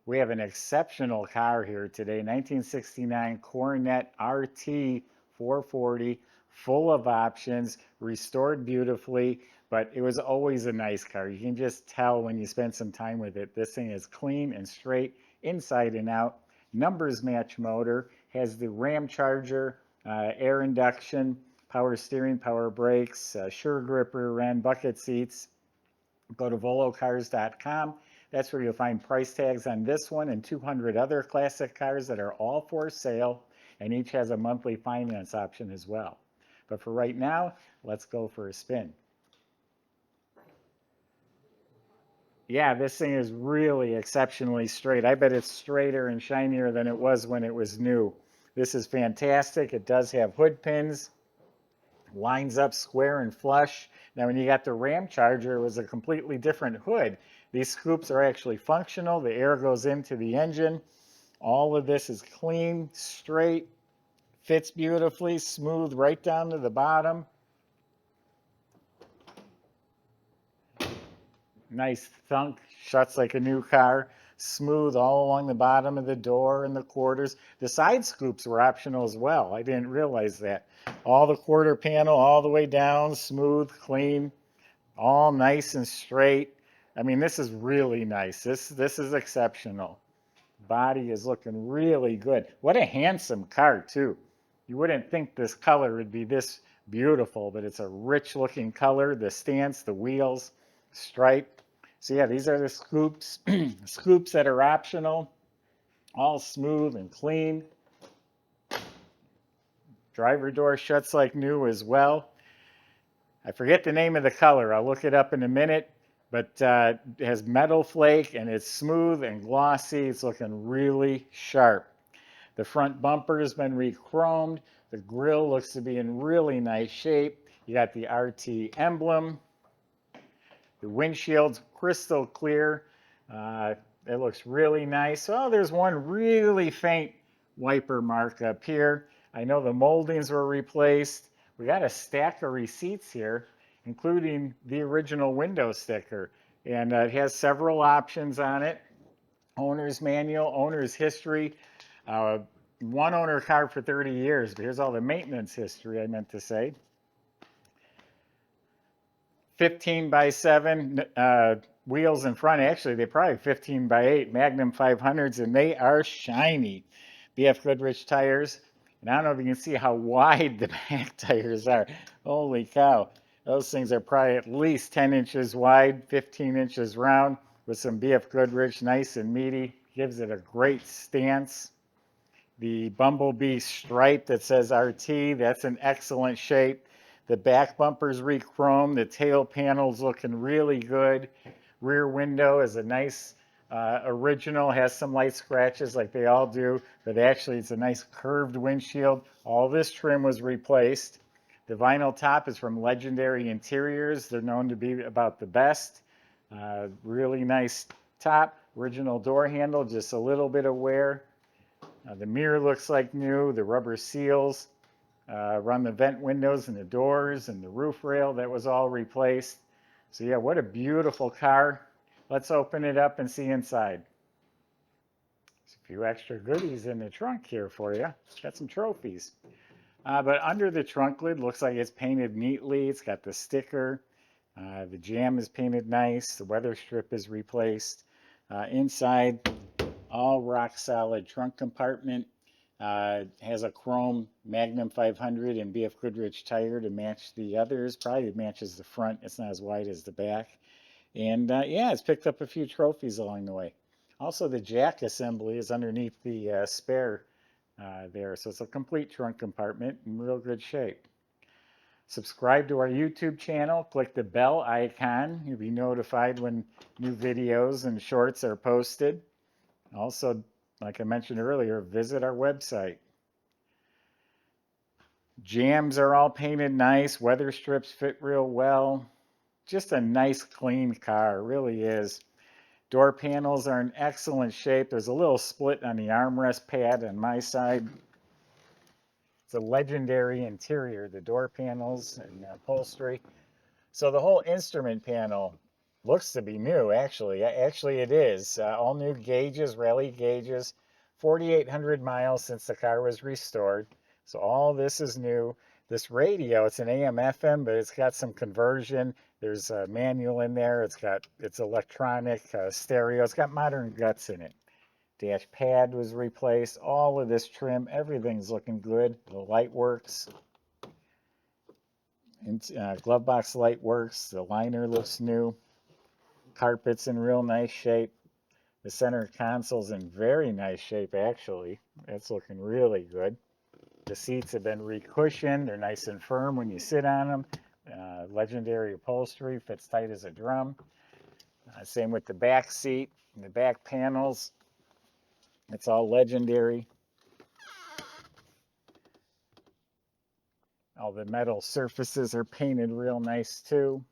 We have an exceptional car here today, 1969 Coronet RT 440, full of options, restored beautifully, but it was always a nice car. You can just tell when you spend some time with it. This thing is clean and straight, inside and out. Numbers match motor, has the Ram charger, air induction, power steering, power brakes, sure grip rear end, bucket seats. Go to volocars.com. That's where you'll find price tags on this one and 200 other classic cars that are all for sale, and each has a monthly finance option as well. But for right now, let's go for a spin. Yeah, this thing is really exceptionally straight. I bet it's straighter and shinier than it was when it was new. This is fantastic. It does have hood pins, lines up square and flush. Now, when you got the Ram Charger, it was a completely different hood. These scoops are actually functional. The air goes into the engine. All of this is clean, straight, fits beautifully, smooth right down to the bottom. Nice thunk, shuts like a new car. Smooth all along the bottom of the door and the quarters. The side scoops were optional as well. I didn't realize that. All the quarter panel all the way down, smooth, clean, all nice and straight. I mean, this is really nice. This is exceptional. Body is looking really good. What a handsome car, too. You wouldn't think this color would be this beautiful, but it's a rich looking color. The stance, the wheels, stripe. So yeah, these are the scoops, scoops that are optional, all smooth and clean. Driver door shuts like new as well. I forget the name of the color. I'll look it up in a minute, but it has metal flake and it's smooth and glossy. It's looking really sharp. The front bumper has been rechromed. The grille looks to be in really nice shape. You got the RT emblem. The windshield's crystal clear. It looks really nice. Oh, there's one really faint wiper mark up here. I know the moldings were replaced. We got a stack of receipts here, including the original window sticker. And it has several options on it. Owner's manual, owner's history. One owner car for 30 years, but here's all the maintenance history I meant to say. 15 by 7 wheels in front. Actually, they're probably 15 by 8 Magnum 500s, and they are shiny. BF Goodrich tires. And I don't know if you can see how wide the back tires are. Holy cow. Those things are probably at least 10 inches wide, 15 inches round, with some BF Goodrich, nice and meaty. Gives it a great stance. The bumblebee stripe that says RT, that's an excellent shape. The back bumper's re-chrome. The tail panel's looking really good. Rear window is a nice original, has some light scratches like they all do, but actually it's a nice curved windshield. All this trim was replaced. The vinyl top is from Legendary Interiors. They're known to be about the best. Really nice top. Original door handle, just a little bit of wear. The mirror looks like new. The rubber seals run the vent windows and the doors and the roof rail. That was all replaced. So yeah, what a beautiful car. Let's open it up and see inside. There's a few extra goodies in the trunk here for you. Got some trophies. But under the trunk lid, looks like it's painted neatly. It's got the sticker. The jam is painted nice. The weather strip is replaced. Inside, all rock solid trunk compartment. Has a chrome Magnum 500 and BF Goodrich tire to match the others. Probably matches the front. It's not as wide as the back. And yeah, it's picked up a few trophies along the way. Also, the jack assembly is underneath the spare there. So it's a complete trunk compartment in real good shape. Subscribe to our YouTube channel. Click the bell icon. You'll be notified when new videos and shorts are posted. Also, like I mentioned earlier, visit our website. Jams are all painted nice. Weather strips fit real well. Just a nice, clean car. It really is. Door panels are in excellent shape. There's a little split on the armrest pad on my side. It's a Legendary Interior, the door panels and upholstery. So the whole instrument panel looks to be new, actually. Actually, it is. All new gauges, rally gauges, 4,800 miles since the car was restored. So all this is new. This radio, it's an AM FM, but it's got some conversion. There's a manual in there. It's electronic, stereo. It's got modern guts in it. Dash pad was replaced. All of this trim, everything's looking good. The light works. Glove box light works. The liner looks new. Carpet's in real nice shape. The center console's in very nice shape, actually. It's looking really good. The seats have been recushioned. They're nice and firm when you sit on them. Legendary upholstery, fits tight as a drum. Same with the back seat and the back panels. It's all legendary. All the metal surfaces are painted real nice too.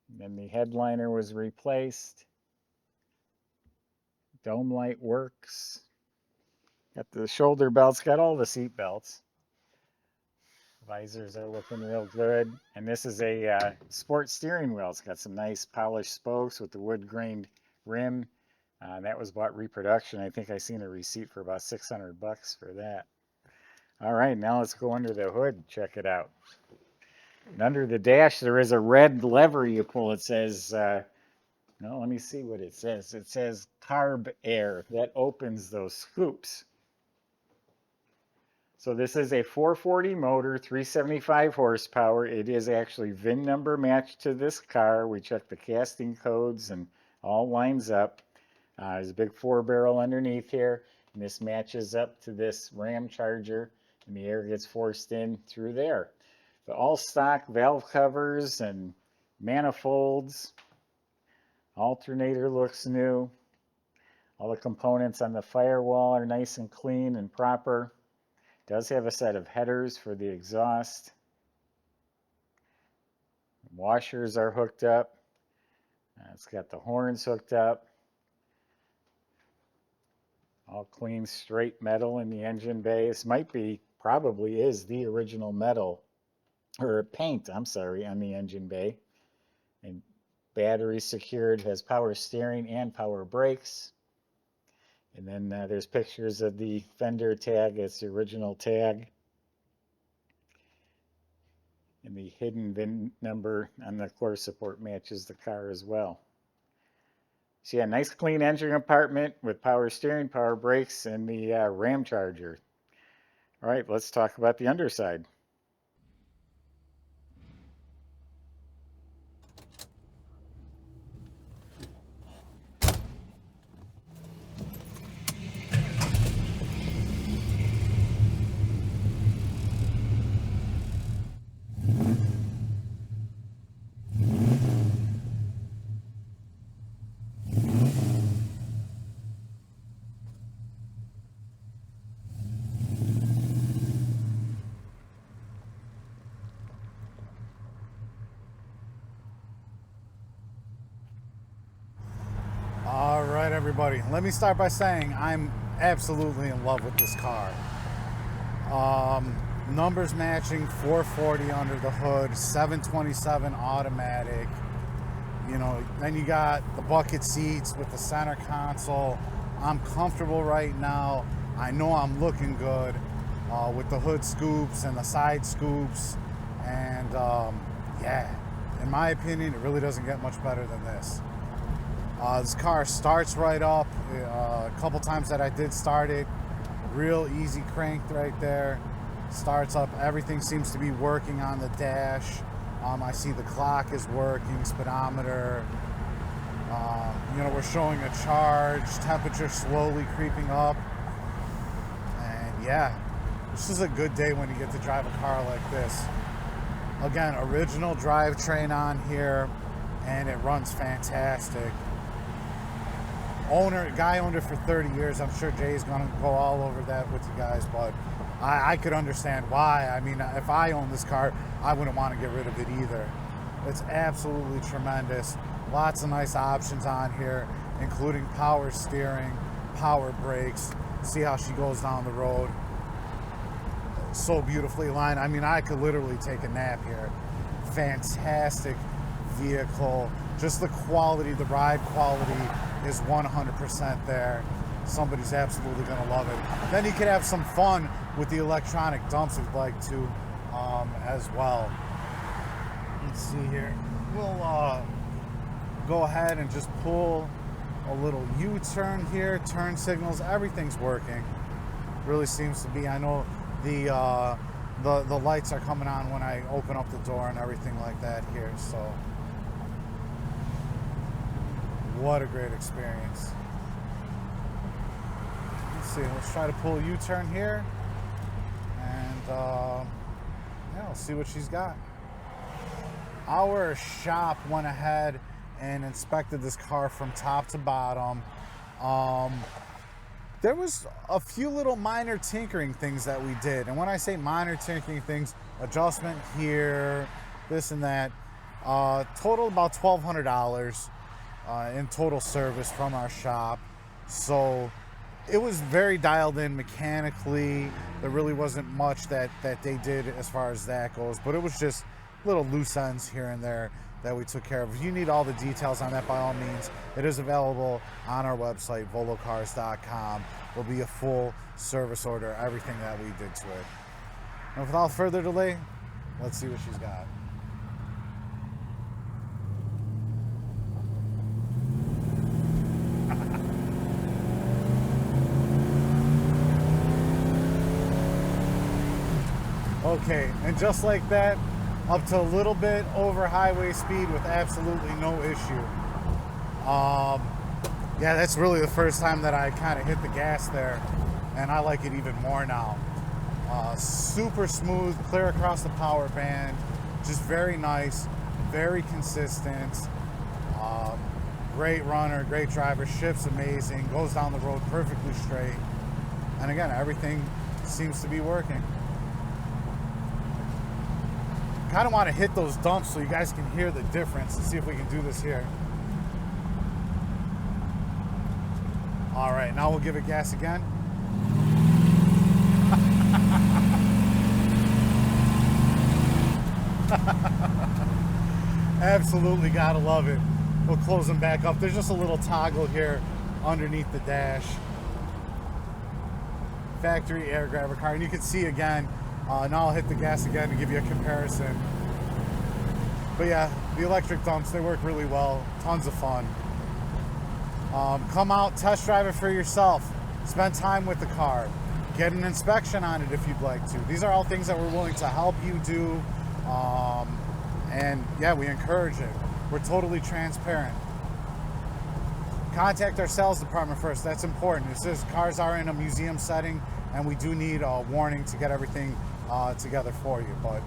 And then the headliner was replaced. Dome light works. Got the shoulder belts, got all the seat belts. Visors are looking real good. And this is a sport steering wheel. It's got some nice polished spokes with the wood grained rim. That was bought reproduction. I think I seen a receipt for about 600 bucks for that. All right, now let's go under the hood and check it out. And under the dash, there is a red lever you pull. It says, no, let me see what it says. It says carb air. That opens those scoops. So this is a 440 motor, 375 horsepower. It is actually VIN number matched to this car. We checked the casting codes and all lines up. There's a big 4-barrel underneath here, and this matches up to this Ram Charger, and the air gets forced in through there. But all stock valve covers and manifolds. Alternator looks new. All the components on the firewall are nice and clean and proper. Does have a set of headers for the exhaust. Washers are hooked up. It's got the horns hooked up. All clean, straight metal in the engine bay. This probably is the original metal, or paint, I'm sorry, on the engine bay. And battery secured, has power steering and power brakes. And then there's pictures of the fender tag. It's the original tag. And the hidden VIN number on the core support matches the car as well. So yeah, nice clean engine compartment with power steering, power brakes, and the Ram Charger. All right, let's talk about the underside. All right, everybody, let me start by saying I'm absolutely in love with this car. Numbers matching, 440 under the hood, 727 automatic. You know, then you got the bucket seats with the center console. I'm comfortable right now. I know I'm looking good with the hood scoops and the side scoops. And yeah, in my opinion, it really doesn't get much better than this. This car starts right up. A couple times that I did start it, real easy cranked right there. Starts up, everything seems to be working on the dash. I see the clock is working, speedometer. You know, we're showing a charge, temperature slowly creeping up. And yeah, this is a good day when you get to drive a car like this. Again, original drivetrain on here, and it runs fantastic. Guy owned it for 30 years. I'm sure Jay's gonna go all over that with you guys, but I could understand why. I mean, if I owned this car, I wouldn't want to get rid of it either. It's absolutely tremendous. Lots of nice options on here, including power steering, power brakes. See how she goes down the road. So beautifully lined. I mean, I could literally take a nap here. Fantastic vehicle. Just the quality, the ride quality is 100% there. Somebody's absolutely going to love it. Then you could have some fun with the electronic dumps if you'd like to as well. Let's see here. We'll go ahead and just pull a little U-turn here. Turn signals, everything's working. Really seems to be. I know the lights are coming on when I open up the door and everything like that here. So what a great experience. Let's see. Let's try to pull a U-turn here, and yeah, let's see what she's got. Our shop went ahead and inspected this car from top to bottom. There was a few little minor tinkering things that we did. And when I say minor tinkering things, adjustment here, this and that, total about $1,200 in total service from our shop. So it was very dialed in mechanically. There really wasn't much that they did as far as that goes, but it was just little loose ends here and there that we took care of. If you need all the details on that, by all means, it is available on our website, volocars.com. There'll be a full service order, everything that we did to it. And without further delay, let's see what she's got. Okay, and just like that, up to a little bit over highway speed with absolutely no issue. Yeah, that's really the first time that I kind of hit the gas there, and I like it even more now. Super smooth, clear across the power band, just very nice, very consistent. Great runner, great driver, shifts amazing, goes down the road perfectly straight. And again, everything seems to be working. Kind of want to hit those dumps so you guys can hear the difference and see if we can do this here. All right, now we'll give it gas again. Absolutely gotta love it. We'll close them back up. There's just a little toggle here underneath the dash. Factory air grabber car, and you can see again. Now I'll hit the gas again to give you a comparison. But yeah, the electric dumps, they work really well. Tons of fun. Come out, test drive it for yourself. Spend time with the car. Get an inspection on it if you'd like to. These are all things that we're willing to help you do. And yeah, we encourage it. We're totally transparent. Contact our sales department first. That's important. It says cars are in a museum setting, and we do need a warning to get everything together for you. But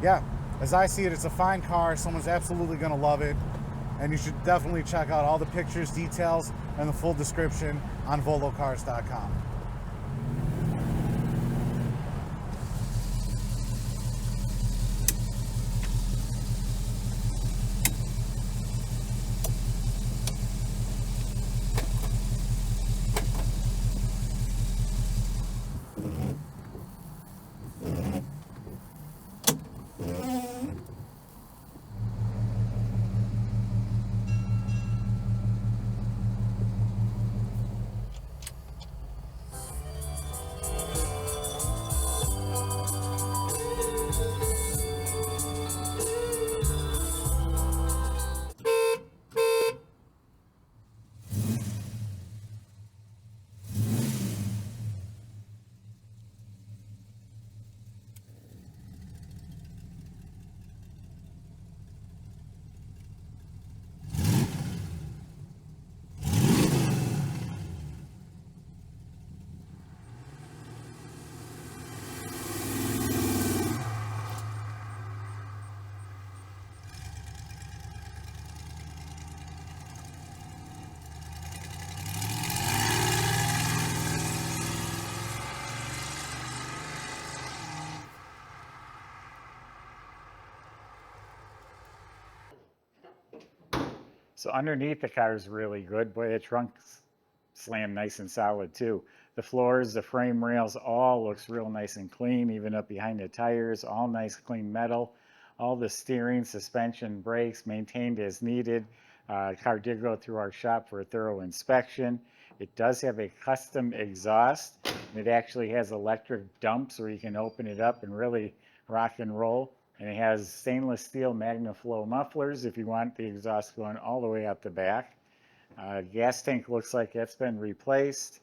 yeah, as I see it, it's a fine car. Someone's absolutely going to love it, and you should definitely check out all the pictures, details, and the full description on volocars.com. So underneath the car is really good. Boy, the trunk's slammed nice and solid too. The floors, the frame rails, all looks real nice and clean, even up behind the tires, all nice clean metal. all the steering, suspension, brakes maintained as needed. Car did go through our shop for a thorough inspection. It does have a custom exhaust. And it actually has electric dumps where you can open it up and really rock and roll. And it has stainless steel MagnaFlow mufflers if you want the exhaust going all the way out the back. Gas tank looks like that's been replaced.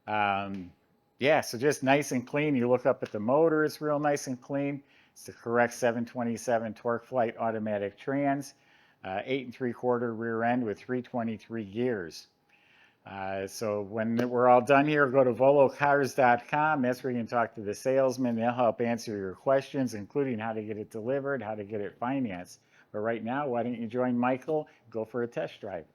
Yeah, so just nice and clean. You look up at the motor, it's real nice and clean. It's the correct 727 torque flight automatic trans, 8 3/4 rear end with 323 gears. So when we're all done here, go to volocars.com. That's where you can talk to the salesman. They'll help answer your questions, including how to get it delivered, how to get it financed. But right now, why don't you join Michael, go for a test drive.